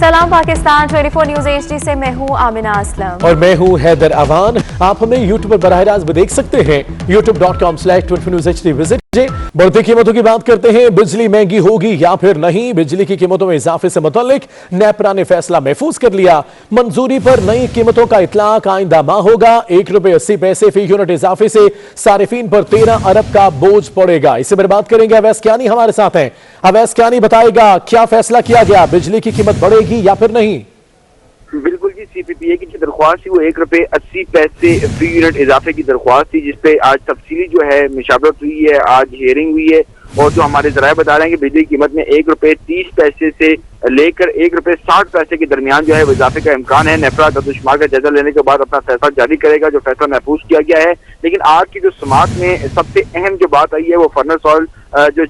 सलाम Pakistan 24 news HD से मैं हूँ आमिना असलम और मैं हूँ हैदर अवान। आप हमें यूट्यूब पर बराह रास्त भी देख सकते हैं। youtube.com/24newshd विजिट कीजिए। बढ़ती कीमतों की बात करते हैं। बिजली महंगी होगी या फिर नहीं, बिजली की कीमतों में इजाफे से मुतालिक नेपरा ने फैसला महफूज कर लिया। मंजूरी पर नई कीमतों का इतलाक आइंदा माह होगा। ₹1.80 फी यूनिट इजाफे से सारिफीन पर 13 अरब का बोझ पड़ेगा। इसी पर बात करेंगे। अवैस कियानी हमारे साथ हैं। अवैस कियानी बताएगा क्या फैसला किया गया, बिजली की कीमत बढ़ेगी या फिर नहीं? बिल्कुल जी, CPPA की जो दरख्वास्त थी वो ₹1.80 फी यूनिट इजाफे की दरख्वास्त थी, जिसपे आज तफसीली जो है मुशावरत हुई है, आज हियरिंग हुई है। और जो हमारे जराये बता रहे हैं कि बिजली की कीमत में ₹1.30 से लेकर ₹1.60 के दरमियान जो है वो इजाफे का इम्कान है। नेपरा दरदुशुमार का जायजा लेने के बाद अपना फैसला जारी करेगा, जो फैसला महफूज किया गया है। लेकिन आज की जो समाअत में सबसे अहम जो बात आई है वो फर्नेस ऑयल जो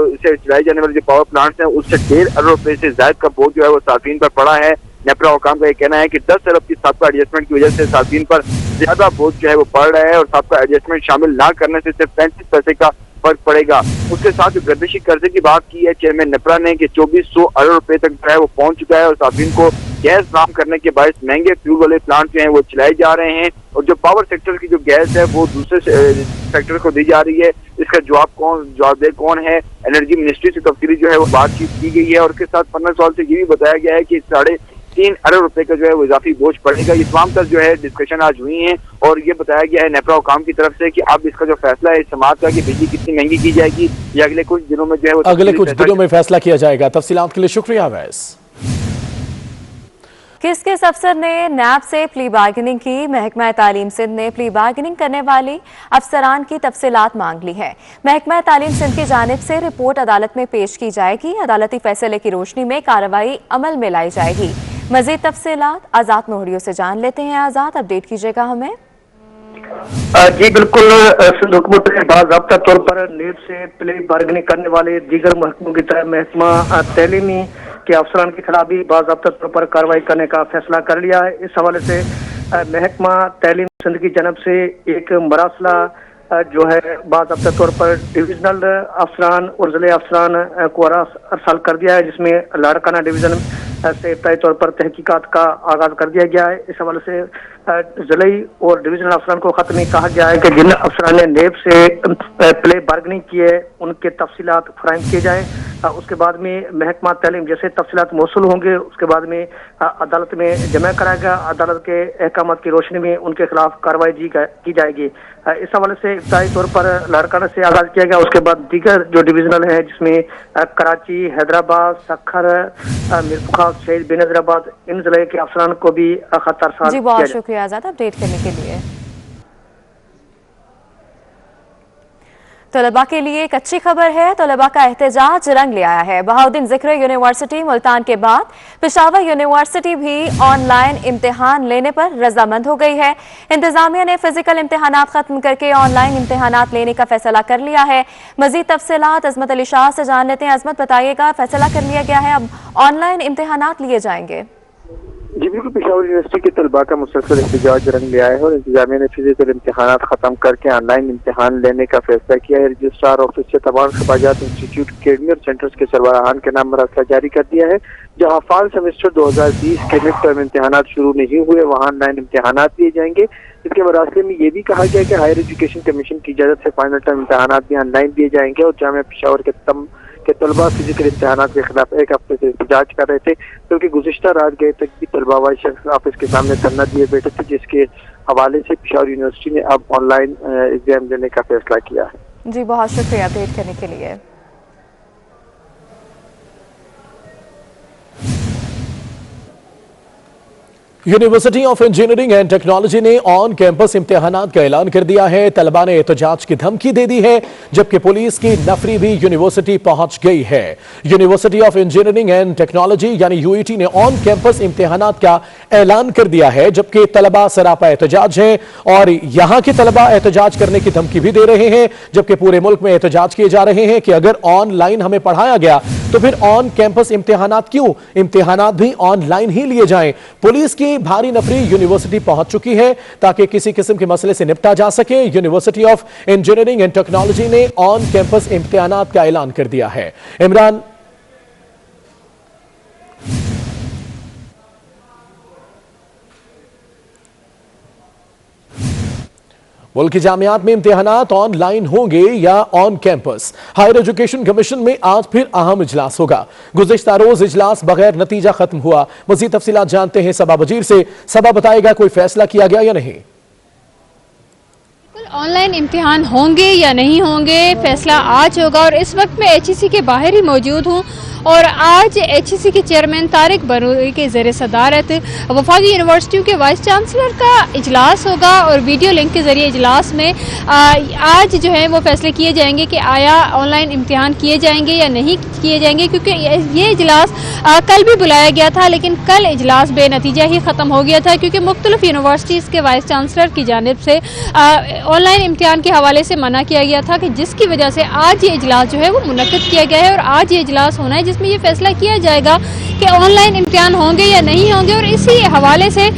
इसे चलाई जाने वाले जो पावर प्लांट्स हैं उससे ₹1.5 अरब से ज्यादा का बोझ जो है वो सार्फिन पर पड़ा है। नेपरा हुकाम का ये कहना है कि 10 अरब की सबका एडजस्टमेंट की वजह से सार्फिन पर ज्यादा बोझ जो है वो पड़ रहा है और सबका एडजस्टमेंट शामिल ना करने से सिर्फ 35 पैसे का फर्क पड़ेगा। उसके साथ जो गर्दिशी कर्जे की बात की है चेयरमैन नेपरा ने कि 2400 अरब रुपए तक जो है वो पहुंच चुका है और सार्फिन को गैस फराहम करने के बायस महंगे फ्यूल वाले प्लांट जो हैं वो चलाए जा रहे हैं और जो पावर सेक्टर की जो गैस है वो दूसरे सेक्टर को दी जा रही है। इसका जवाबदेह कौन है? एनर्जी मिनिस्ट्री से तफसीली जो है वो बातचीत की गई है और उसके साथ फर्नेस ऑयल से ये भी बताया गया है कि 3.5 अरब रुपए का जो है वो इजाफी बोझ पड़ेगा। इस तमाम तर जो है डिस्कशन आज हुई है और ये बताया गया है नेपरा हुकाम की तरफ से कि अब इसका जो फैसला है इस समाअत का कि बिजली कितनी महंगी की जाएगी ये अगले कुछ दिनों में जो है वो फैसला किया जाएगा। तफसीलात के लिए शुक्रिया वैस। किस किस अफसर ने नैब से प्ली बार्गेनिंग की? महकमा तालीम सिंध ने प्ली बार्गेनिंग करने वाली अफसरान की तफसीलात मांग ली है। महकमा तालीम सिंध की जानिब से रिपोर्ट अदालत में पेश की जाएगी। अदालती फैसले की रोशनी में कार्रवाई अमल में लाई जाएगी। मजीद तफसीलात आजाद मोहरियों से जान लेते हैं। आजाद, अपडेट कीजिएगा हमें। जी बिल्कुल, सिंध हुकूमत ने बाज़ाब्ता तौर पर नेब से प्ले बार्गेनिंग करने वाले दीगर महकमों की तरह महकमा तालीमी के अफसरान के खिलाफ भी बाज़ाब्ता तौर पर कार्रवाई करने का फैसला कर लिया है। इस हवाले से महकमा तालीम सिंध की जानब से एक मरासला जो है बाज़ाब्ता तौर पर डिविजनल अफसरान और ज़िले अफसरान को अरसाल कर दिया है, जिसमें लाड़काना डिवीज़न से इब्तदाई तौर पर तहकीकात का आगाज कर दिया गया है। इस हवाले से ज़िले और डिवीजनल अफसरान को खत में कहा गया है कि जिन अफसरान ने नेब से प्ले बार्गेनिंग की है उनके तफसीलात फराहम किए जाएँ। उसके बाद में महकमा तालीम जैसे तफसीलात मौसूल होंगे उसके बाद में अदालत में जमा कराएगा। अदालत के अहकाम की रोशनी में उनके खिलाफ कार्रवाई की जाएगी। इस हवाले से इब्तदाई तौर पर लाड़काना से आगाज किया गया, उसके बाद दीगर जो डिवीजनल है जिसमें कराची, हैदराबाद, सखर, मीरपुर, शहीद बेनज़ीराबाद, इन जिले के अफसरान को भी खत अरसाल जी बहुत शुक्रिया आजाद अपडेट करने के लिए। तलबा के लिए एक अच्छी खबर है। तलबा का एहतजाज रंग ले आया है। बहाउद्दीन ज़िक्र यूनिवर्सिटी मुल्तान के बाद पेशावर यूनिवर्सिटी भी ऑनलाइन इम्तिहान लेने पर रजामंद हो गई है। इंतजामिया ने फिजिकल इम्तिहानात खत्म करके ऑनलाइन इम्तिहानात लेने का फैसला कर लिया है। मजीद तफसीलात अजमत अली शाह से जान लेते हैं। अजमत, बताइएगा, फैसला कर लिया गया है, अब ऑनलाइन इम्तिहानात लिए जाएंगे? जी बिल्कुल, पेशावर यूनिवर्सिटी के तलबा का मुसलसल एहतजाज रंग ले आया है और इंतजामिया ने फिजिकल इम्तिहानात खत्म करके ऑनलाइन इम्तिहान लेने का फैसला किया है। रजिस्ट्रार ऑफिस से तमाम खबाजात इंस्टीट्यूट, अकेडमी और सेंटर्स के सरबराहान के नाम मरासला जारी कर दिया है। जहाँ फाल सेमेस्टर 2020 के मिड टर्म इम्तिहानात शुरू नहीं हुए वहाँ ऑनलाइन इम्तिहानात लिए जाएंगे। इसके मरासले में ये भी कहा गया कि हायर एजुकेशन कमीशन की इजाजत से फाइनल टर्म इम्तिहानात भी ऑनलाइन दिए जाएंगे और जामिया पेशावर के तलबा फिजिकल इम्तिहानात के खिलाफ एक हफ्ते से एहतजाज कर रहे थे, क्योंकि गुज़िश्ता रात गए तक भी तलबा वाइस शख्स ऑफिस के सामने धरना दिए बैठे थे, जिसके हवाले से पेशावर यूनिवर्सिटी ने अब ऑनलाइन एग्जाम देने का फैसला किया है। जी बहुत शुक्रिया अपडेट करने के लिए। University of engineering and technology ने ऑन कैंपस इम्तिहानात का ऐलान कर दिया है। तलबा ने एहतजाज की धमकी दे दी है, जबकि पुलिस की नफरी भी यूनिवर्सिटी पहुंच गई है। University of engineering and technology यानी यूईटी ने ऑन कैंपस इम्तिहानात का ऐलान कर दिया है, जबकि तलबा सरापा एहतजाज हैं और यहां के तलबा एहतजाज करने की धमकी भी दे रहे हैं, जबकि पूरे मुल्क में एहतजाज किए जा रहे हैं कि अगर ऑनलाइन हमें पढ़ाया गया तो फिर ऑन कैंपस इम्तिहानात क्यों? इम्तिहानात भी ऑनलाइन ही लिए जाएं। पुलिस की भारी नफरी यूनिवर्सिटी पहुंच चुकी है ताकि किसी किस्म के मसले से निपटा जा सके। University of engineering and technology ने ऑन कैंपस इम्तिहानात का ऐलान कर दिया है। इमरान मुल्क की जामियात में इम्तिहानात ऑनलाइन होंगे या on campus. Higher education commission में आज फिर अहम इजलास होगा। गुज़िश्ता रोज इजलास बगैर नतीजा खत्म हुआ। मजीद तफसीलात जानते हैं सबा वजीर से। सबा बताएगा कोई फैसला किया गया या नहीं। ऑनलाइन इम्तिहान होंगे या नहीं होंगे, फैसला आज होगा। और इस वक्त मैं HEC के बाहर ही मौजूद हूँ और आज HEC के चेयरमैन तारिक बरूई के ज़ेर सदारत वफाकी यूनिवर्सिटियों के वाइस चांसलर का इजलास होगा और वीडियो लिंक के ज़रिए इजलास में आज जो है वो फैसले किए जाएंगे कि आया ऑनलाइन इम्तिहान किए जाएंगे या नहीं किए जाएंगे, क्योंकि ये इजलास कल भी बुलाया गया था लेकिन कल इजलास बेनतीजा ही ख़त्म हो गया था, क्योंकि मुख्तलिफ यूनिवर्सिटीज़ के वाइस चांसलर की जानिब से ऑनलाइन इम्तिहान के हवाले से मना किया गया था, कि जिसकी वजह से आज ये इजलास जो है वो मुनक्किद किया गया है। और आज ये इजलास होना है जिसमें ये फैसला किया जाएगा कि ऑनलाइन इम्तिहान होंगे या नहीं होंगे। और इसी हवाले से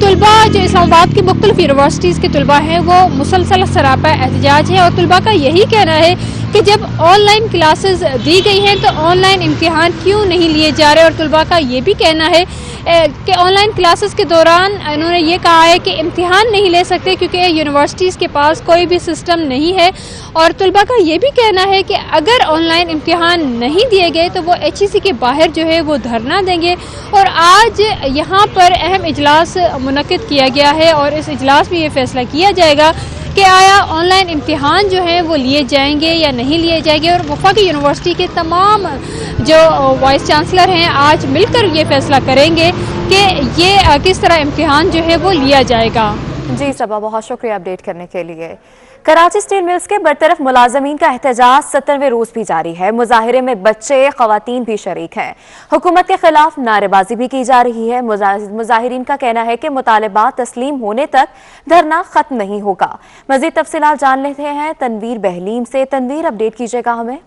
तुलबा जो इस्लामाबाद की मुख्तलिफ यूनिवर्सिटीज़ के तुलबा हैं वो मुसलसल सरापा एहतजाज है और तुलबा का यही कहना है कि जब ऑनलाइन क्लासेस दी गई हैं तो ऑनलाइन इम्तिहान क्यों नहीं लिए जा रहे। और तुलबा का ये भी कहना है कि ऑनलाइन क्लासेस के दौरान उन्होंने ये कहा है कि इम्तिहान नहीं ले सकते क्योंकि यूनिवर्सिटीज़ के पास कोई भी सिस्टम नहीं है। और तुलबा का ये भी कहना है कि अगर ऑनलाइन इम्तिहान नहीं दिए गए तो वो HEC के बाहर जो है वो धरना देंगे। और आज यहाँ पर अहम इजलास मुनक्किद किया गया है और इस इजलास में ये फैसला किया जाएगा कि आया ऑनलाइन इम्तिहान जो है वो लिए जाएंगे या नहीं लिए जाएंगे। और वफाकी यूनिवर्सिटी के तमाम जो वाइस चांसलर हैं आज मिलकर ये फैसला करेंगे कि ये किस तरह इम्तिहान जो है वो लिया जाएगा। जी सबा, बहुत शुक्रिया अपडेट करने के लिए। कराची स्टील मिल्स के बरतरफ मुलाजमीन का एहतजाज 70वें रोज भी जारी है। मुजाहिरे में बच्चे, खवातीन भी शरीक हैं। हुकूमत के खिलाफ नारेबाजी भी की जा रही है। मुजाहिरीन का कहना है कि मुतालबात तस्लीम होने तक धरना खत्म नहीं होगा। मजीद तफसीलात जान लेते हैं तनवीर बहलीम से। तनवीर, अपडेट कीजिएगा हमें।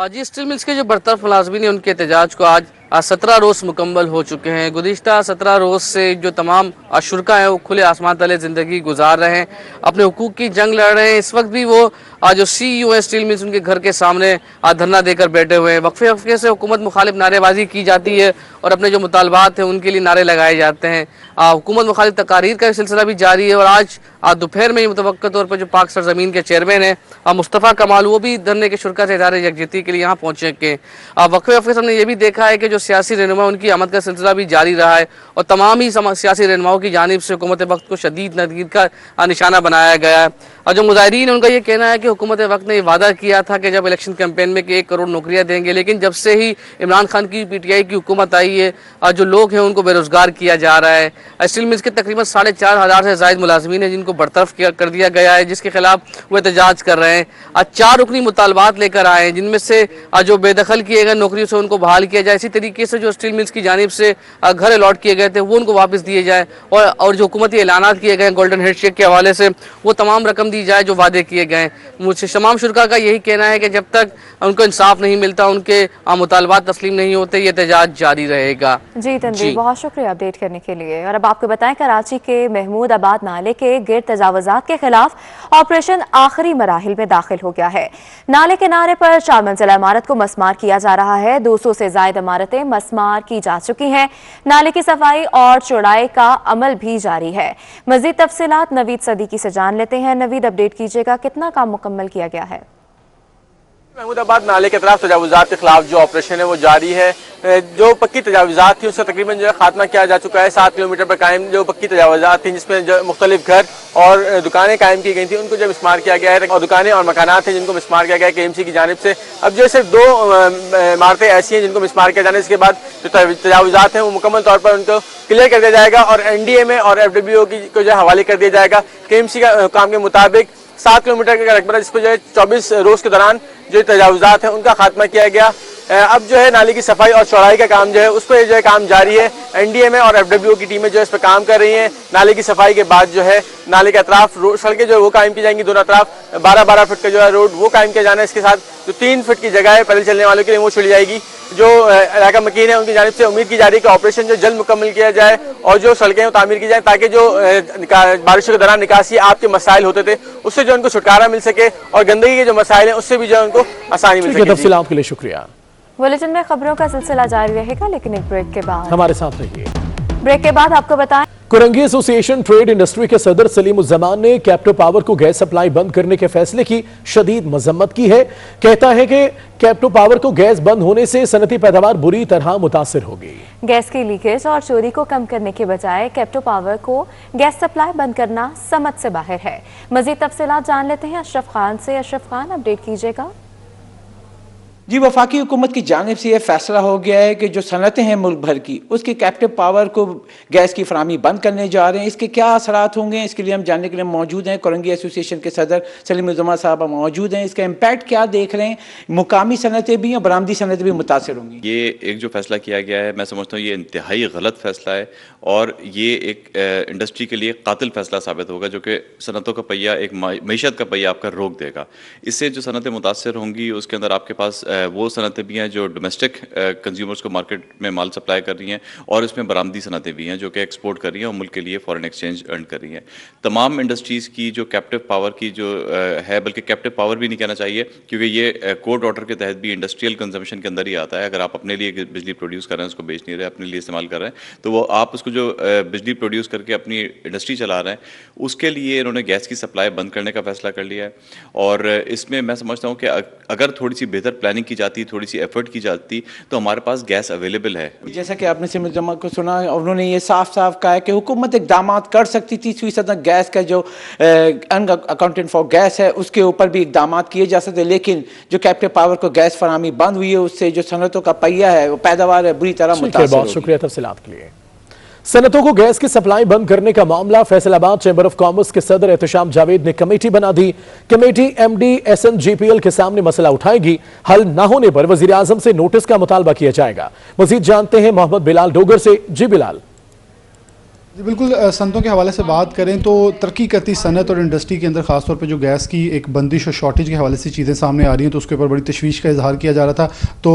जी, स्टील मिल्स के जो बरतरफ मुलाजमीन हैं उनके एहतजाज को आज 17 रोज़ मुकम्मल हो चुके हैं। गुज़िश्ता 17 रोज़ से जो तमाम शुरका हैं वो खुले आसमान तले ज़िंदगी गुजार रहे हैं, अपने हुकूक की जंग लड़ रहे हैं। इस वक्त भी वो जो CEO है स्टील मिल्स उनके घर के सामने धरना देकर बैठे हुए हैं। वक्फे से हुकूमत मुखालिफ नारेबाजी की जाती है और अपने जो मुतालबात हैं उनके लिए नारे लगाए जाते हैं। हुकूमत मुखालिफ तकारीर का सिलसिला भी जारी है और आज दोपहर में ही मुतवक्किल तौर पर जो पाक सरजमीन के चेयरमैन हैं मुस्तफ़ा कमाल, वो भी धरने के शुरका से इज़हार यकजहती के लिए यहाँ पहुँचे के। वक्फे से हमने ये भी देखा है कि जो सियासी रहनुमा उनकी आमद का सिलसिला भी जारी रहा है और तमाम ही सियासी रहनुमाओं की जानिब से हुकूमत वक्त को शदीद नदीद का निशाना बनाया गया है। और जो मुजाहिरीन उनका ये कहना है कि हुकूमत वक्त ने वादा किया था कि जब इलेक्शन कैंपेन में कि 1 करोड़ नौकरियां देंगे, लेकिन जब से ही इमरान खान की PTI की हुकूमत आई है जो लोग हैं उनको बेरोजगार किया जा रहा है। स्टील मिल्स के तकरीबन 4,500 से ज़ायद मुलाजमीन हैं जिनको बरतरफ कर दिया गया है, जिसके खिलाफ वो एहतजाज कर रहे हैं। 4 रुकनी मुतालबात लेकर आए हैं जिनमें से जो बेदखल किए गए नौकरियों से उनको बहाल किया जाए। इसी तरीके से जो स्टील मिल्स की जानिब से घर अलॉट किए गए थे वो उनको वापस दिए जाए और जो हुकूमती ऐलानात किए गए गोल्डन हैंडशेक के हवाले से वो तमाम रकम दी जाए जो वादे किए गए। मुझसे तमाम शुरका का यही कहना है कि जब तक उनको इंसाफ नहीं मिलता, उनके मुतालबात तस्लीम नहीं होते, ये एहतजाज जारी रहेगा। जी तनवीर, बहुत शुक्रिया अपडेट करने के लिए। और अब आपको बताएं, कराची के महमूद आबाद नाले के गिर्द तजावुजात के खिलाफ ऑपरेशन आखिरी मराहिल में दाखिल हो गया है। नाले किनारे पर 4 मंजिला इमारत को मस्मार किया जा रहा है। 200 से ज्यादा इमारतें मस्मार की जा चुकी हैं। नाले की सफाई और चौड़ाई का अमल भी जारी है। मजीद तफसीलात नवीद सदीकी से जान लेते हैं। नवीद, अपडेट कीजिएगा, कितना काम मुकम्मल किया गया है? महमूदाबाद नाले के तरफ तजावुजात के खिलाफ जो ऑपरेशन है वो जारी है। जो पक्की तजावुजात थी उसका तकरीबन जो है खात्मा किया जा चुका है। 7 किलोमीटर पर कायम जो पक्की तजावुजात थी जिसमें जो मुख्तलिफ घर और दुकानें कायम की गई थी उनको जब मिस्मार किया गया है और दुकानें और मकानात थे जिनको मिस्मार किया गया है KMC की जानिब से। अब जो सिर्फ 2 इमारतें ऐसी हैं जिनको मिस्मार किया जाने, इसके बाद जो तजावुजात हैं वो मुकम्मल तौर पर उनको क्लियर कर दिया जाएगा और NDA में और FWO को जो है हवाले कर दिया जाएगा। KMC का काम के मुताबिक 7 किलोमीटर का रकबा जिस पर जो है 24 रोज के दौरान जो तजावुजात हैं उनका खात्मा किया गया। अब जो है नाले की सफाई और चौड़ाई का काम जो है उस पर जो है काम जारी है। NDA में और FWO की टीमें जो है इस पर काम कर रही हैं। नाले की सफाई के बाद जो है नाले के अतराफ सड़कें जो है वो कायम की जाएंगी। दोनों अतराफ 12-12 फुट का जो है रोड वो कायम किया जाना है। इसके साथ जो 3 फुट की जगह है पैदल चलने वालों के लिए वो छोड़ी जाएगी। जो इलाका मकीन है उनकी जानिब से उम्मीद की जा रही है कि ऑपरेशन जो जल्द मुकम्मल किया जाए और जो सड़कें वो तामीर की जाए ताकि जो बारिशों के दौरान निकासी आपके मसाइल होते थे उससे जो उनको छुटकारा मिल सके और गंदगी के जो मसाइल हैं उससे भी जो है उनको आसानी मिल सके। तफसीलात के लिए शुक्रिया। बुलेटिन में खबरों का सिलसिला जारी रहेगा, लेकिन एक ब्रेक के बाद हमारे साथ रहिए। ब्रेक के बाद आपको बताएं, कुरंगी एसोसिएशन ट्रेड इंडस्ट्री के सदर सलीमुज्जमान ने कैप्टिव पावर को गैस सप्लाई बंद करने के फैसले की शदीद मजम्मत की है। कहता है कि कैप्टिव पावर को गैस बंद होने से सनती पैदावार बुरी तरह मुतासिर होगी। गैस की लीकेज और चोरी को कम करने के बजाय कैप्टिव पावर को गैस सप्लाई बंद करना समझ से बाहर है। मजीद तफसीलात जान लेते हैं अशरफ खान से। अशरफ खान, अपडेट कीजिएगा। जी, वफाकी हुकूमत की जानिब से यह फैसला हो गया है कि जो सनतें हैं मुल्क भर की, उसकी कैप्टिव पावर को गैस की फराहमी बंद करने जा रहे हैं। इसके क्या असरात होंगे, इसके लिए हम जानने के लिए मौजूद हैं। कुरंगी एसोसिएशन के सदर सलीमुज्जमान साहब मौजूद हैं। इसका इम्पैक्ट क्या देख रहे हैं? मुकामी सनतें भी और बरामदी सनतें भी मुतासर होंगी। ये एक जो फैसला किया गया है, मैं समझता हूँ ये इंतहाई गलत फैसला है और ये एक इंडस्ट्री के लिए कातिल फैसला साबित होगा, जो कि सनतों का पहिया, एक मईशत का पहिया आपका रोक देगा। इससे जो सनतें मुतासर होंगी, उसके अंदर आपके पास वो सनतें भी हैं जो डोमेस्टिक कंज्यूमर्स को मार्केट में माल सप्लाई कर रही हैं और इसमें बरामदी सनतें भी हैं जो कि एक्सपोर्ट कर रही हैं और मुल्क के लिए फॉरेन एक्सचेंज अर्न कर रही हैं। तमाम इंडस्ट्रीज़ की जो कैप्टिव पावर की जो है, बल्कि कैप्टिव पावर भी नहीं कहना चाहिए, क्योंकि ये कोर्ट ऑर्डर के तहत भी इंडस्ट्रियल कंजम्पशन के अंदर ही आता है। अगर आप अपने लिए बिजली प्रोड्यूस कर रहे हैं, उसको बेच नहीं रहे, अपने लिए इस्तेमाल कर रहे हैं, तो वो आप उसको जो बिजली प्रोड्यूस करके अपनी इंडस्ट्री चला रहे हैं, उसके लिए इन्होंने गैस की सप्लाई बंद करने का फैसला कर लिया है। और इसमें मैं समझता हूँ कि अगर थोड़ी सी बेहतर प्लानिंग की जाती, थोड़ी सी एफर्ट की जाती, तो हमारे पास गैस अवेलेबल है। जैसा कि आपने सलीमुज्जमान को सुना, उन्होंने ये साफ साफ कहा है कि हुकूमत इकदाम कर सकती थी। 30% गैस का जो अकाउंटेंट फॉर गैस है, उसके ऊपर भी इकदाम किए जा सकते, लेकिन जो कैप्टिव पावर को गैस फराहमी बंद हुई है, उससे जो सनतों का पहिया है, वो पैदावार है, बुरी तरह मुतासिर। बहुत शुक्रिया तफसीलात के लिए। सनतों को गैस की सप्लाई बंद करने का मामला फैसलाबाद चैंबर ऑफ कॉमर्स के सदर एहतशाम जावेद ने कमेटी बना दी। कमेटी एमडी SNGPL के सामने मसला उठाएगी। हल न होने पर वजीर आजम से नोटिस का मुतालबा किया जाएगा। मजीद जानते हैं मोहम्मद बिलाल डोगर से। जी बिलाल। जी बिल्कुल, सनतों के हवाले से बात करें तो तरक्की करती सनत और इंडस्ट्री के अंदर खासतौर पे जो गैस की एक बंदिश और शॉर्टेज के हवाले से चीज़ें सामने आ रही हैं, तो उसके ऊपर बड़ी तशवीश का इजहार किया जा रहा था। तो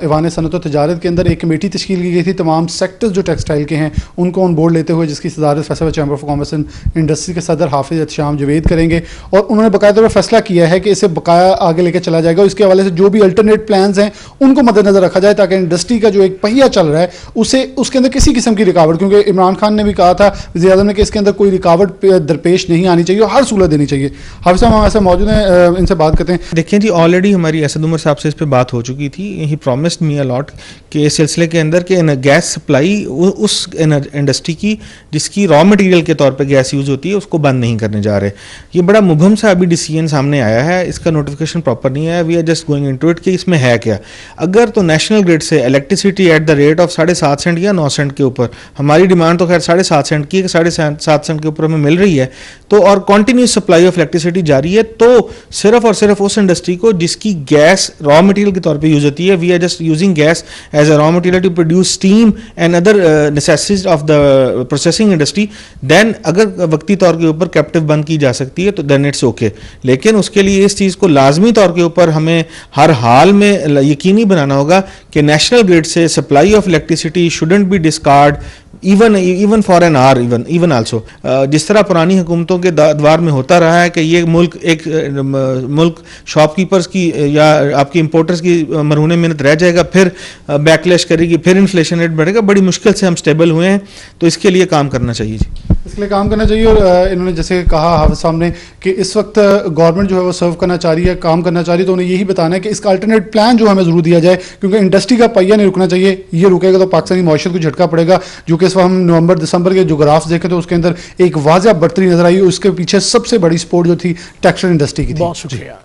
ईवान सनत और तजारत के अंदर एक कमेटी तश्कील की गई थी, तमाम सेक्टर्स जो टेक्सटाइल के हैं उनको ऑन बोर्ड लेते हुए, जिसकी सदारत Faisalabad chamber of commerce and industry के सदर हाफिज एहतशाम जावेद करेंगे। और उन्होंने बाकायदा फैसला किया है कि इसे बकाया आगे लेकर चला जाएगा। इसके हवाले से जो भी अल्टरनेट प्लान्स हैं उनको मद्देनजर रखा जाए, ताकि इंडस्ट्री का जो एक पहिया चल रहा है उसे उसके अंदर किसी किस्म की रुकावट, क्योंकि इमरान खान ने भी कहा था वज़ीर आज़म ने कि इसके अंदर कोई रुकावट दरपेश नहीं आनी चाहिए और हर सहूलत देनी चाहिए। हाफिज साहब हम ऐसे मौजूद हैं, इनसे बात करते हैं। देखिए जी, ऑलरेडी हमारी असद उमर साहब से इस पर बात हो चुकी थी। ही प्रॉमिस्ड मी अलॉट के सिलसिले के अंदर कि गैस सप्लाई उस इंडस्ट्री की जिसकी रॉ मटेरियल के तौर पे गैस यूज़ होती है, उसको बंद नहीं करने जा रहे। ये बड़ा मुबहम सा अभी डिसीजन सामने आया है, इसका नोटिफिकेशन प्रॉपर नहीं आया। We are just going into it कि इसमें है क्या। अगर तो नेशनल ग्रिड से electricity at the rate of 7.5 cent या 9 सेंट के ऊपर, हमारी डिमांड तो खैर 7.5 सेंट की, 7.5 सेंट के ऊपर हमें मिल रही है, तो और कंटिन्यूस सप्लाई ऑफ इलेक्ट्रिसिटी जारी है, तो सिर्फ और सिर्फ उस इंडस्ट्री को जिसकी गैस रॉ मटेरियल के तौर पे यूज होती है, we are just using gas as a raw material to produce steam and other necessities of the processing industry, then अगर वक्ती तौर के ऊपर कैप्टिव बंद की जा सकती है तो देन इट्स ओके। लेकिन उसके लिए इस चीज़ को लाजमी तौर के ऊपर हमें हर हाल में यकीनी बनाना होगा कि नेशनल ग्रिड से supply of electricity shouldn't be discard even for an hour, even also. जिस तरह पुरानी हुकूमतों के दौर में होता रहा है कि ये मुल्क शॉपकीपर्स की या आपकी इंपोर्टर्स की मरहूने मेहनत रह जाएगा, फिर बैकलैश करेगी, फिर इन्फ्लेशन रेट बढ़ेगा। बड़ी मुश्किल से हम स्टेबल हुए हैं, तो इसके लिए काम करना चाहिए जी, इसके लिए काम करना चाहिए। और इन्होंने जैसे कहा हाफिज साहब ने कि इस वक्त गवर्नमेंट जो है वो सर्व करना चाह रही है, काम करना चाह रही है, तो उन्हें यही बताना है कि इसका अल्टरनेट प्लान जो हमें जरूर दिया जाए, क्योंकि इंडस्ट्री का पहिया नहीं रुकना चाहिए। ये रुकेगा तो पाकिस्तानी मईशत को झटका पड़ेगा, जो कि इस वक्त हम नवंबर दिसंबर के जो ग्राफ्स देखें तो उसके अंदर एक वाज़ह बढ़तरी नजर आई। उसके पीछे सबसे बड़ी सपोर्ट जो थी टेक्सटाइल इंडस्ट्री की थी। बहुत शुक्रिया।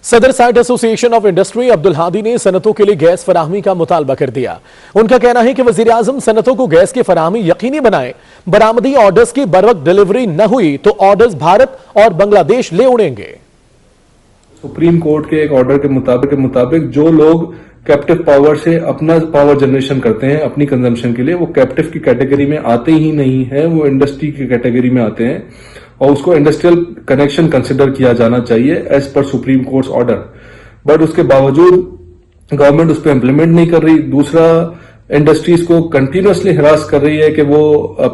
सदर site association of industry Abdul Hadi ने सनतों के लिए गैस फराहमी का मुतालबा कर दिया। उनका कहना है कि वजीर आजम सनतों को गैस की फराहमी यकीनी बनाए। बरामदी ऑर्डर्स की बरवक्त डिलीवरी न हुई तो ऑर्डर्स भारत और बांग्लादेश ले उड़ेंगे। सुप्रीम कोर्ट के एक ऑर्डर के मुताबिक जो लोग कैप्टिव पावर से अपना पावर जनरेशन करते हैं अपनी कंजम्पशन के लिए, वो कैप्टिव की कैटेगरी में आते ही नहीं है, वो इंडस्ट्री की कैटेगरी में आते हैं और उसको इंडस्ट्रियल कनेक्शन कंसिडर किया जाना चाहिए as per supreme court order. But उसके बावजूद गवर्नमेंट उस पर इम्प्लीमेंट नहीं कर रही। दूसरा, इंडस्ट्रीज को कंटिन्यूसली हरास कर रही है कि वो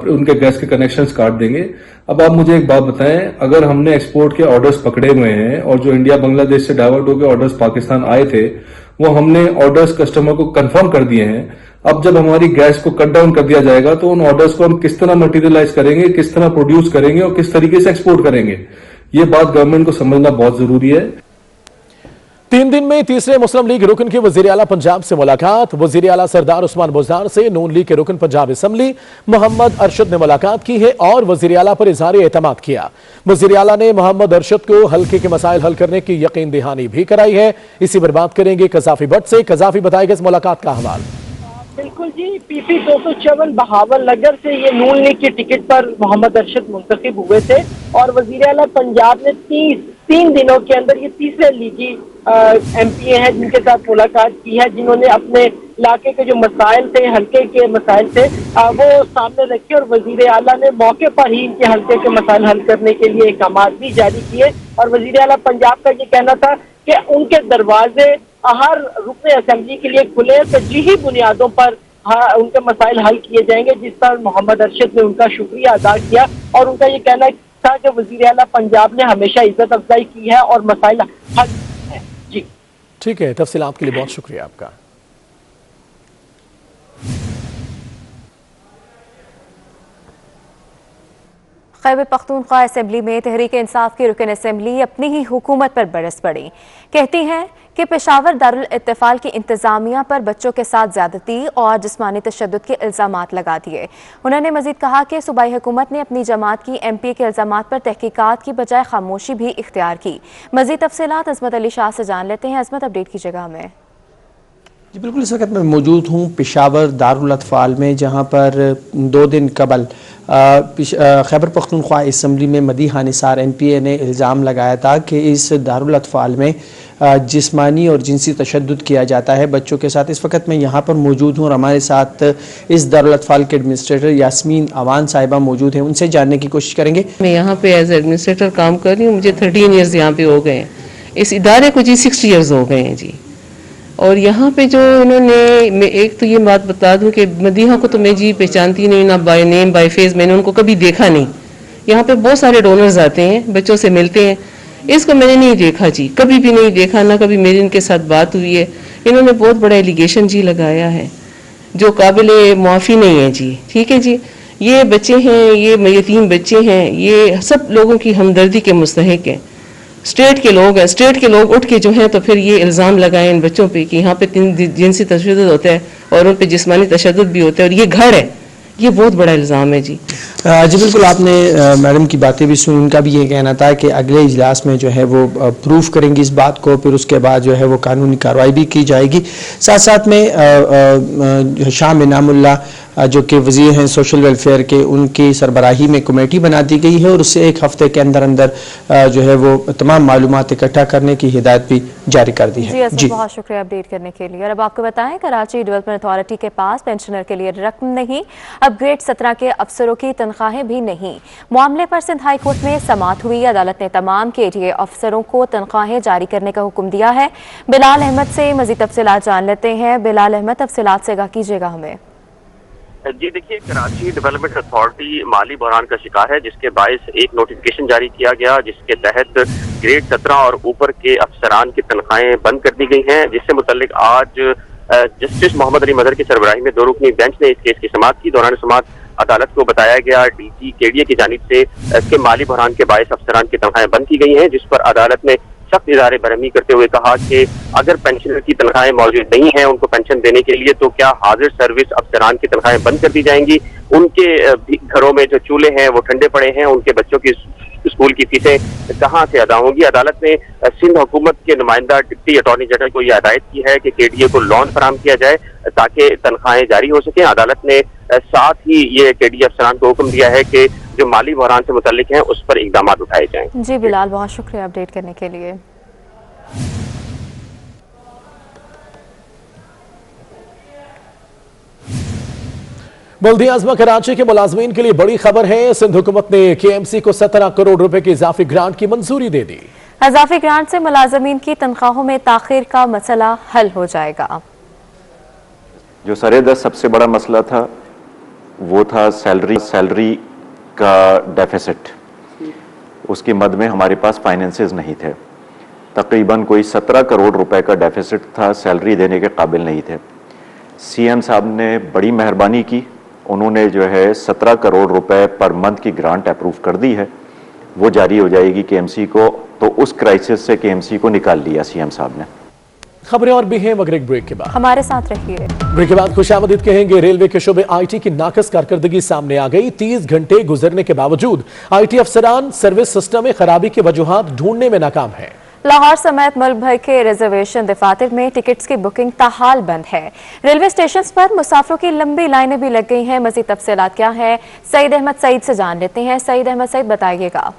उनके गैस के कनेक्शंस काट देंगे। अब आप मुझे एक बात बताएं, अगर हमने एक्सपोर्ट के ऑर्डर्स पकड़े हुए हैं और जो इंडिया बांग्लादेश से डाइवर्ट होकर ऑर्डर्स पाकिस्तान आए थे, वो हमने ऑर्डर्स कस्टमर को कंफर्म कर दिए हैं। अब जब हमारी गैस को कट डाउन कर दिया जाएगा तो उन ऑर्डर्स को हम किस तरह मटेरियलाइज करेंगे, किस तरह प्रोड्यूस करेंगे और किस तरीके से एक्सपोर्ट करेंगे, ये बात गवर्नमेंट को समझना बहुत जरूरी है। 3 दिन में तीसरे मुस्लिम लीग रुकन की वजीर आला पंजाब से मुलाकात। वजीर आला सरदार उस्मान बुज़दार से नून लीग के रुकन पंजाब असम्बली मोहम्मद अरशद ने मुलाकात की है और वजीर आला पर इजहार एतमाद किया। वजीर आला ने मोहम्मद अरशद को हल्के के मसाइल हल करने की यकीन दहानी भी कराई है। इसी पर बात करेंगे कजाफी भट्ट से। कजाफी बताएगा इस मुलाकात का हवाल। बिल्कुल जी, PP 254 बहावल नगर से ये नून लीग की टिकट पर मोहम्मद अरशद मुंतखब हुए थे और वजीर आला पंजाब ने 3 दिनों के अंदर ये तीसरे लीगी MPA हैं जिनके साथ मुलाकात की है, जिन्होंने अपने इलाके के जो मसाइल थे, हल्के के मसाइल थे, वो सामने रखे और वजीर आला ने मौके पर ही इनके हल्के के मसाइल हल करने के लिए अहकामात भी जारी किए। और वजीर आला पंजाब का ये कहना था कि उनके दरवाजे हर रुकन असेंबली के लिए खुले, तरजीही बुनियादों पर उनके मसाइल हल किए जाएंगे, जिस पर मोहम्मद अरशद ने उनका शुक्रिया अदा किया। और उनका ये कहना था कि वजीर आला पंजाब ने हमेशा इज्जत अफजाई की है और मसाइल हल किए हैं। जी ठीक है, तफसीलात के लिए बहुत शुक्रिया आपका। खैबर पख्तूनख्वा असेंबली में तहरीक इंसाफ की रुकन असेंबली अपनी ही हुकूमत पर बरस पड़ी। कहती हैं कि पेशावर दारुल इत्तेफाल की इंतजामिया पर बच्चों के साथ ज्यादती और जिस्मानी तशद्दुद के इल्जामात लगा दिए। उन्होंने मजीद कहा कि सूबाई हुकूमत ने अपनी जमात की MPA के इल्जामात पर तहकीकात की बजाय खामोशी भी इख्तियार की। मजीद तफसीलात अजमत अली शाह से जान लेते हैं। अजमत, अपडेट कीजिएगा हमें। जी बिल्कुल, इस वक्त मैं मौजूद हूँ पेशावर दारुल अत्फाल में, जहाँ पर 2 दिन कबल खैबर पख्तूनख्वा असम्बली में मदीहा निसार MPA ने इल्ज़ाम लगाया था कि इस दारुल अत्फाल में जिस्मानी और जिनसी तशद्दुद किया जाता है बच्चों के साथ। इस वक्त मैं यहाँ पर मौजूद हूँ और हमारे साथ इस दारुल अत्फाल के एडमिनिस्ट्रेटर यास्मीन अवान साहिबा मौजूद हैं, उनसे जानने की कोशिश करेंगे। मैं यहाँ पे एज एडमिनिस्ट्रेटर काम कर रही हूँ, मुझे 13 ईयर्स यहाँ पे हो गए हैं। इस इदारे को जी 60 ईयर्स हो गए हैं जी। और यहाँ पे जो उन्होंने, मैं एक तो ये बात बता दूं कि मदीहा को तो मैं जी पहचानती नहीं, ना बाय नेम बाय फेस, मैंने उनको कभी देखा नहीं। यहाँ पे बहुत सारे डोनर्स आते हैं, बच्चों से मिलते हैं, इसको मैंने नहीं देखा जी, कभी भी नहीं देखा, ना कभी मेरी इनके साथ बात हुई है। इन्होंने बहुत बड़ा एलिगेशन जी लगाया है जो काबिले मुआफ़ी नहीं है जी। ठीक है जी, ये बच्चे हैं, ये यतीम बच्चे हैं, ये सब लोगों की हमदर्दी के मुस्तहिक हैं। स्टेट के लोग हैं, स्टेट के लोग उठ के जो है तो फिर ये इल्ज़ाम लगाए इन बच्चों पे कि यहाँ पे जिनसी तशद्दुद होता है और उन पे जिस्मानी तशद्दुद भी होता है और ये घर है, ये बहुत बड़ा इल्ज़ाम है जी। जी बिल्कुल, आपने मैडम की बातें भी सुनी। उनका भी ये कहना था कि अगले इजलास में जो है वो प्रूफ करेंगी इस बात को, फिर उसके बाद जो है वो कानूनी कार्रवाई भी की जाएगी। साथ साथ में शाह इनामुल्लाह जो कि वजीर हैं सोशल वेलफेयर के, उनकी सरबराही में कमेटी बना दी गई है और उससे 1 हफ्ते के अंदर अंदर जो है वो तमाम मालूमात इकट्ठा करने की हिदायत भी जारी कर दी है। जी बहुत शुक्रिया अपडेट करने के लिए। और अब आपको बताएं, कराची डेवलपमेंट अथॉरिटी के पास पेंशनर के लिए रकम नहीं, अपग्रेड 17 के अफसरों की तनख्वाहें भी नहीं। मामले पर सिंध हाई कोर्ट में समाअत हुई। अदालत ने तमाम KDA अफसरों को तनख्वाहें जारी करने का हुक्म दिया है। बिलाल अहमद से मजीद तफसीलात जान लेते हैं। बिलाल अहमद, तफसीलात से आगाह कीजिएगा हमें। जी देखिए, कराची डेवलपमेंट अथॉरिटी माली बहरान का शिकार है, जिसके बायस एक नोटिफिकेशन जारी किया गया जिसके तहत ग्रेड 17 और ऊपर के अफसरान की तनख्वाहें बंद कर दी गई हैं, जिससे मुतल्लिक आज जस्टिस मोहम्मद अली मदर की सरबराही में 2 रुकनी बेंच ने इस केस की समाअत की। दौरान समाअत अदालत को बताया गया DG KDA की जानिब से इसके माली बहरान के बायस अफसरान की तनख्वाहें बंद की गई हैं, जिस पर अदालत ने सख्त इज़हार बरहमी करते हुए कहा कि अगर पेंशनर की तनख्वाहें मौजूद नहीं है उनको पेंशन देने के लिए, तो क्या हाजिर सर्विस अफसरान की तनख्वाहें बंद कर दी जाएंगी। उनके घरों में जो चूल्हे हैं वो ठंडे पड़े हैं, उनके बच्चों की स्कूल की फीसें कहाँ से अदा होंगी। अदालत ने सिंध हुकूमत के नुमाइंदा डिप्टी अटॉर्नी जनरल को यह हिदायत की है कि KDA को लोन फराहम किया जाए ताकि तनख्वाहें जारी हो सकें। अदालत ने साथ ही ये KDA अफसरान को हुक्म दिया है कि जो माली बहरान से मुतल्लिक हैं उस पर इकदाम उठाए जाएं। जी बिलाल, बहुत शुक्रिया अपडेट करने के लिए। बल्दिया आज़मा कराची के मुलाजमीन के लिए बड़ी खबर है। सिंध हुकूमत ने KMC को 17 करोड़ रुपए की इजाफी ग्रांट की मंजूरी दे दी। इजाफी ग्रांट से मुलाजमीन की तनख्वाहों में ताखिर का मसला हल हो जाएगा। जो सरेदस्त सबसे बड़ा मसला था वो था सैलरी का डेफिसिट। उसकी मद में हमारे पास फाइनेंसेस नहीं थे। तकरीबन कोई 17 करोड़ रुपए का डेफिसिट था, सैलरी देने के काबिल नहीं थे। सीएम साहब ने बड़ी मेहरबानी की, उन्होंने जो है 17 करोड़ रुपए पर मंथ की ग्रांट अप्रूव कर दी है, वो जारी हो जाएगी केएमसी को। तो उस क्राइसिस से केएमसी को निकाल लिया सीएम साहब ने। खबरें और भी हैं मगर एक ब्रेक के बाद। हमारे साथ रहिए। ब्रेक के बाद खुशामदीद कहेंगे। रेलवे के शोबे आईटी की नाकस कारकर्दगी सामने आ गई। 30 घंटे गुजरने के बावजूद आईटी अफसरान सर्विस सिस्टम में खराबी की वजूहात ढूंढने में नाकाम है। लाहौर समेत मुल्क भर के रिजर्वेशन दफातर में टिकट्स की बुकिंग ताहाल बंद है। रेलवे स्टेशन पर मुसाफिरों की लंबी लाइनें भी लग गई हैं। मजीद तफसीलात क्या है, सईद अहमद सईद से जान लेते हैं। सईद अहमद सईद, बताइएगा।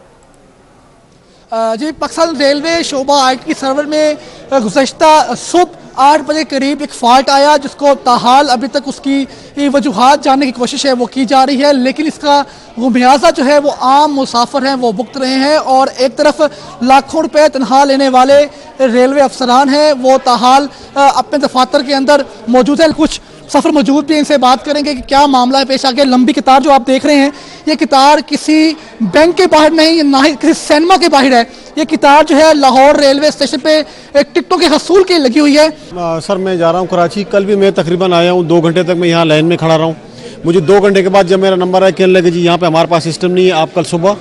जी, Pakistan railway Shobha IT server में गुज़श्ता सुबह 8 बजे करीब एक फॉल्ट आया, जिसको ताहाल अभी तक उसकी वजूहात जानने की कोशिश है वो की जा रही है, लेकिन इसका वो मुआवजा जो है वो आम मुसाफिर हैं वो भुगत रहे हैं। और एक तरफ लाखों रुपए तनख्वाह लेने वाले रेलवे अफसरान हैं वो ताहाल अपने दफातर के अंदर मौजूद है। कुछ सफ़र मौजूद भी, इनसे बात करेंगे कि क्या मामला है पेश आगे। लंबी कतार जो आप देख रहे हैं, ये कतार किसी बैंक के बाहर नहीं, ना ही किसी सिनेमा के बाहर है। ये कतार जो है लाहौर रेलवे स्टेशन पे टिकटों के हसूल की लगी हुई है। सर, मैं जा रहा हूँ कराची। कल भी मैं तकरीबन आया हूँ, 2 घंटे तक मैं यहाँ लाइन में खड़ा रहा हूँ। मुझे 2 घंटे के बाद जब मेरा नंबर आया, कहने लगे जी यहाँ पे हमारे पास सिस्टम नहीं है, आप कल सुबह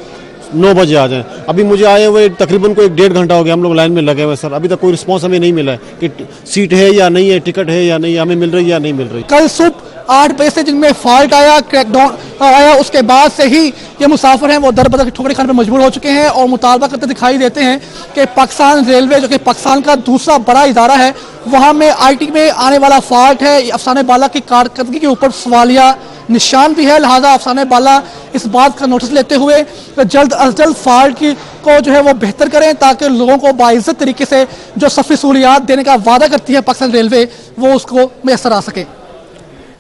9 बजे आ जाएं। अभी मुझे आए हुए तकरीबन कोई 1.5 घंटा हो गया, हम लोग लाइन में लगे हुए सर। अभी तक कोई रिस्पांस हमें नहीं मिला है कि सीट है या नहीं है, टिकट है या नहीं, हमें मिल रही है या नहीं मिल रही। कल सुबह 8 बजे से जिनमें फॉल्ट आया, क्रैकडाउन आया, उसके बाद से ही ये मुसाफिर हैं वो दर बदर ठोकरें खाने पर मजबूर हो चुके हैं और मुतालबा करते दिखाई देते हैं कि पाकिस्तान रेलवे, जो कि पाकिस्तान का दूसरा बड़ा इदारा है, वहाँ में आईटी में आने वाला फॉल्ट है। अफसाने बाला की कारकर्दगी के ऊपर सवालिया निशान भी है। लिहाजा अफसाने बाला इस बात का नोटिस लेते हुए जल्द अज जल्द फॉल्ट को जो है वो बेहतर करें, ताकि लोगों को बाइज्जत तरीके से जो सफरी सहूलियात देने का वादा करती है पाकिस्तान रेलवे, वो उसको मैसर आ सके।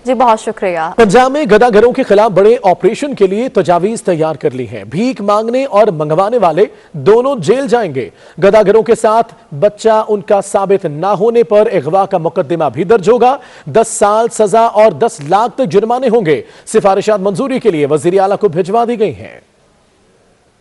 जी, बहुत शुक्रिया। पंजाब में गदागरों के खिलाफ बड़े ऑपरेशन के लिए तजावीज तैयार कर ली है। भीख मांगने और मंगवाने वाले दोनों जेल जाएंगे। गदागरों के साथ बच्चा उनका साबित न होने पर अगवा का मुकदमा भी दर्ज होगा। 10 साल सजा और 10 लाख तक जुर्माने होंगे। सिफारिशात मंजूरी के लिए वजीर आला को भिजवा दी गई हैं।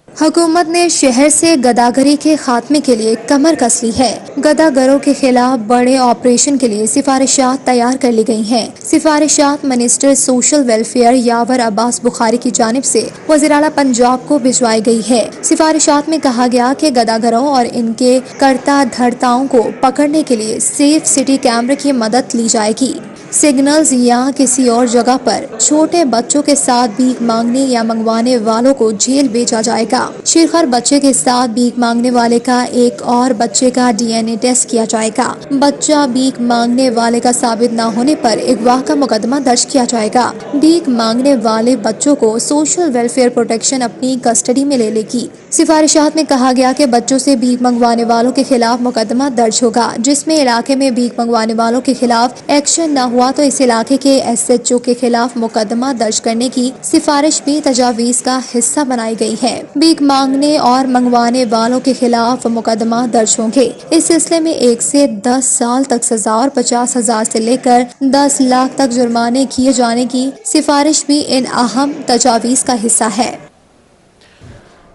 हुकूमत ने शहर से गदागरी के खात्मे के लिए कमर कस ली है। गदागरों के खिलाफ बड़े ऑपरेशन के लिए सिफारिशात तैयार कर ली गई हैं। सिफारिशात मिनिस्टर सोशल वेलफेयर यावर अब्बास बुखारी की जानिब से वज़ीर आला पंजाब को भिजवाई गई है। सिफारिशात में कहा गया कि गदागरों और इनके कर्ता धर्ताओं को पकड़ने के लिए सेफ सिटी कैमरे की मदद ली जाएगी। सिग्नल्स या किसी और जगह पर छोटे बच्चों के साथ भीख मांगने या मंगवाने वालों को जेल भेजा जाएगा। शिरखर बच्चे के साथ भीख मांगने वाले का एक और बच्चे का DNA टेस्ट किया जाएगा। बच्चा भीख मांगने वाले का साबित न होने पर अगवा का मुकदमा दर्ज किया जाएगा। भीख मांगने वाले बच्चों को सोशल वेलफेयर प्रोटेक्शन अपनी कस्टडी में ले लेगी। सिफारिशात में कहा गया कि बच्चों से भीख मंगवाने वालों के खिलाफ मुकदमा दर्ज होगा, जिसमें इलाके में भीख मंगवाने वालों के खिलाफ एक्शन न हुआ तो इस इलाके के SHO के खिलाफ मुकदमा दर्ज करने की सिफारिश भी तजावीज का हिस्सा बनाई गई है। भीख मांगने और मंगवाने वालों के खिलाफ मुकदमा दर्ज होंगे। इस सिलसिले में 1 से 10 साल तक सजा और 50,000 से लेकर 10 लाख तक जुर्माने किए जाने की सिफारिश भी इन अहम तजावीज का हिस्सा है।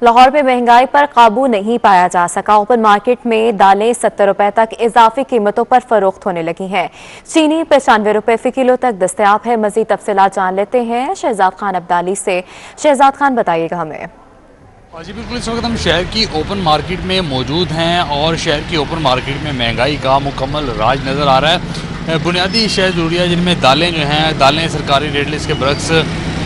लाहौर में महंगाई पर काबू नहीं पाया जा सका। ओपन मार्केट में दालें 70 रुपए तक इजाफी कीमतों पर फरोख्त होने लगी हैं। चीनी 95 रुपए फी किलो तक दस्तयाब है। मजीद तफसीलात जान लेते हैं शहजाद खान अब्दाली से। शहजाद खान, बताइएगा हमें। जी बिल्कुल, इस वक्त हम शहर की ओपन मार्केट में मौजूद हैं और शहर की ओपन मार्केट में महंगाई का मुकम्मल राज नज़र आ रहा है। बुनियादी शहर ज़रूरिया जिनमें दालें जो हैं, दालें सरकारी रेट लिस्ट के बरक्स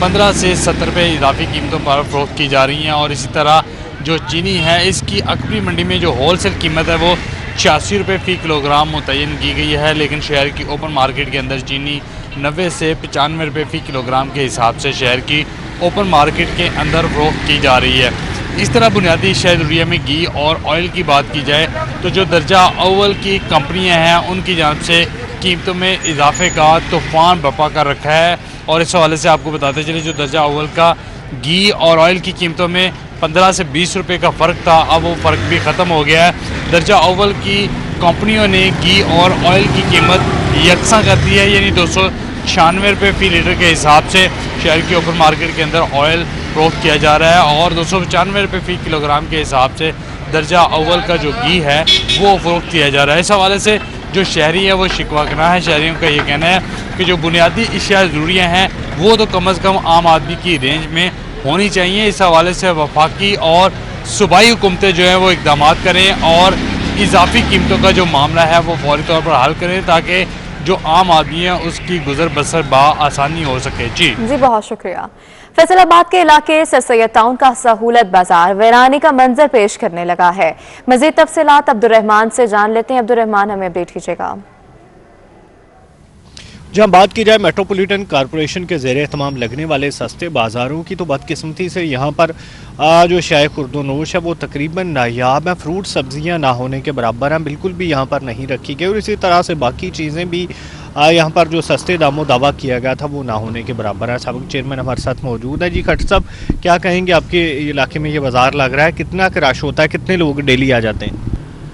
15 से 70 रुपये इजाफी कीमतों पर फरोख्त की जा रही हैं। और इसी तरह जो चीनी है, इसकी अकबरी मंडी में जो होल सेल कीमत है वो 86 रुपये फ़ी किलोग्राम मुतय्यन की गई है, लेकिन शहर की ओपन मार्केट के अंदर चीनी 90 से 95 रुपये फ़ी किलोग्राम के हिसाब से शहर की ओपन मार्केट के अंदर फरोख्त की जा रही है। इस तरह बुनियादी शहरिया में घी और ऑयल की बात की जाए तो जो दर्जा अव्वल की कंपनियां हैं उनकी जानिब से कीमतों में इजाफे का तूफ़ान बरपा कर रखा है। और इस हवाले से आपको बताते चले, जो दर्जा अव्वल का घी और ऑयल की कीमतों में 15 से 20 रुपये का फ़र्क था, अब वो फ़र्क भी ख़त्म हो गया है। दर्जा अव्वल की कंपनियों ने घी और ऑयल की कीमत यकसा कर दी है, यानी 296 रुपये फ़ी लीटर के हिसाब से शहर की ओपन मार्केट के अंदर ऑयल फरोख्त किया जा रहा है और 295 रुपये फ़ी किलोग्राम के हिसाब से दर्जा अव्वल का जो घी है वो फ़रोख्त किया जा रहा है। इस हवाले से जो शहरी है वो शिकवा करना है। शहरियों का ये कहना है कि जो बुनियादी अशिया ज़रूरियाँ हैं वो तो कम अज़ कम आम आदमी की रेंज में होनी चाहिए। इस हवाले से वफाकी और सूबाई हुकूमतें जो हैं वो इक़दाम करें और इजाफी कीमतों का जो मामला है वो फौरी तौर पर हल करें ताकि जो आम आदमी है उसकी गुजर बसर आसानी हो सके। जी बहुत शुक्रिया। फैसलाबाद के इलाके सर सैयद टाउन का सहूलत बाजार वीरानी का मंजर पेश करने लगा है। मजीद तफसीलात अब्दुर्रहमान से जान लेते हैं। अब्दुर्रहमान, हमें अपडेट कीजिएगा। जहाँ बात की जाए मेट्रोपॉलिटन कॉरपोरेशन के ज़ेरे एहतमाम लगने वाले सस्ते बाज़ारों की, तो बदकिस्मती से यहाँ पर जो शाय खुर्दोनोश है वो तकरीबन नायाब है। फ्रूट सब्जियाँ ना होने के बराबर हैं, बिल्कुल भी यहाँ पर नहीं रखी गई और इसी तरह से बाकी चीज़ें भी यहाँ पर जो सस्ते दामों दावा किया गया था वो ना होने के बराबर है। साबिक चेयरमैन हमारे साथ मौजूद है। जी खट्टर साहब, क्या कहेंगे, आपके इलाके में ये बाज़ार लग रहा है, कितना क्रश होता है, कितने लोग डेली आ जाते हैं?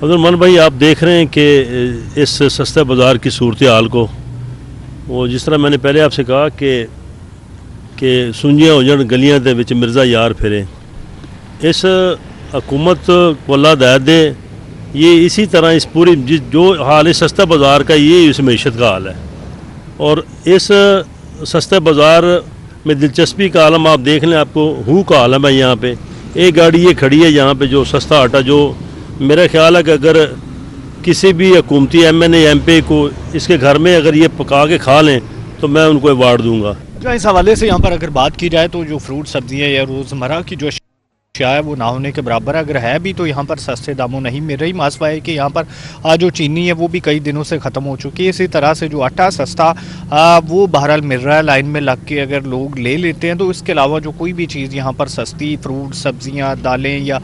अब्दुल भाई, आप देख रहे हैं कि इस सस्ते बाज़ार की सूरत हाल को, वो जिस तरह मैंने पहले आपसे कहा कि सुंजियां हो जान गलियां दे विच मिर्ज़ा यार फिरे, इस हुकूमत को अल्लाह हिदायत दे, ये इसी तरह इस पूरी जो हाल इस सस्ता बाज़ार का, ये इस मीशत का हाल है। और इस सस्ते बाज़ार में दिलचस्पी का आलम आप देख लें, आपको हू का आलम है। यहाँ पे एक गाड़ी ये खड़ी है यहाँ पे जो सस्ता आटा, जो मेरा ख्याल है कि अगर किसी भी हुकूमती MNA MP को इसके घर में अगर ये पका के खा लें तो मैं उनको अवार्ड दूंगा। जो इस हवाले से यहाँ पर अगर बात की जाए तो जो फ्रूट सब्जियाँ या रोज़मर्रा की जो है वो ना होने के बराबर है। अगर है भी तो यहाँ पर सस्ते दामों नहीं मिल रही। मासवा है कि यहाँ पर जो चीनी है वो भी कई दिनों से ख़त्म हो चुकी है। इसी तरह से जो आटा सस्ता वो बहरहाल मिल रहा है, लाइन में लग के अगर लोग ले लेते हैं। तो इसके अलावा जो कोई भी चीज़ यहाँ पर सस्ती, फ्रूट सब्जियाँ, दालें या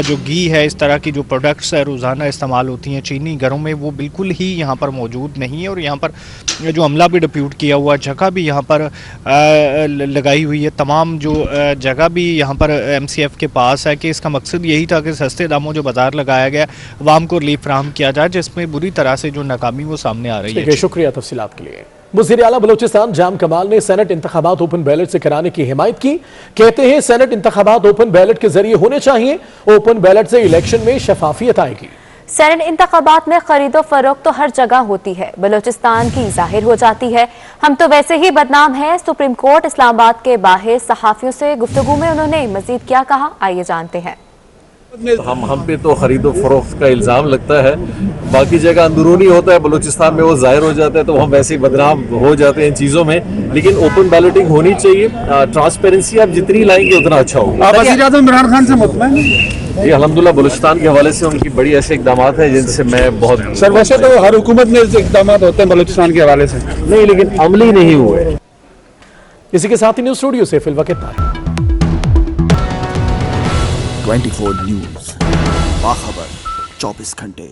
जो घी है, इस तरह की जो प्रोडक्ट्स है रोज़ाना इस्तेमाल होती हैं चीनी घरों में, वो बिल्कुल ही यहाँ पर मौजूद नहीं है। और यहाँ पर जो अमला भी डिप्यूट किया हुआ, जगह भी यहाँ पर लगाई हुई है, तमाम जो जगह भी यहाँ पर MCF के पास है कि इसका मकसद यही था कि सस्ते दामों जो बाजार लगाया गया अवाम को रिलीफ फराहम किया जाए, जिसमें बुरी तरह से जो नाकामी वो सामने आ रही है। शुक्रिया तफसीलात के लिए। वज़ीर आला बलूचिस्तान जाम कमाल ने सेनेट इंतखाबात ओपन बैलेट से कराने की हिमायत की। कहते हैं सेनेट इंतखाबात ओपन बैलेट के जरिए होने चाहिए, ओपन बैलेट से इलेक्शन में शफाफियत आएगी। सेनेट इंतखाबात में खरीदो फरोख्त तो हर जगह होती है, बलूचिस्तान की जाहिर हो जाती है। हम तो वैसे ही बदनाम हैं। सुप्रीम कोर्ट इस्लामाबाद के बाहर सहाफियों से गुफ्तगू में उन्होंने मजीद क्या कहा, आइए जानते हैं। हम पे तो खरीदो फरोख्त का इल्ज़ाम लगता है, बाकी जगह अंदरूनी होता है, बलूचिस्तान में वो जाहिर हो जाता है, तो हम वैसे ही बदनाम हो जाते हैं इन चीज़ों में। लेकिन ओपन बैलेटिंग होनी चाहिए, ट्रांसपेरेंसी आप जितनी लाएंगे उतना अच्छा होगा। आप वज़ीर आज़म इमरान खान से मुतमईन हैं? जी अल्हम्दुलिल्लाह, बलूचिस्तान के हवाले से उनकी बड़ी ऐसे इकदाम हैं जिनसे मैं बहुत। सर वैसे तो हर हुकूमत में इकदाम होते हैं बलूचिस्तान के हवाले से, नहीं लेकिन अमली नहीं हुए। इसी के साथ ही न्यूज़ स्टूडियो से फिलहाल कितना है 24 न्यूज़, बाखबर 24 घंटे।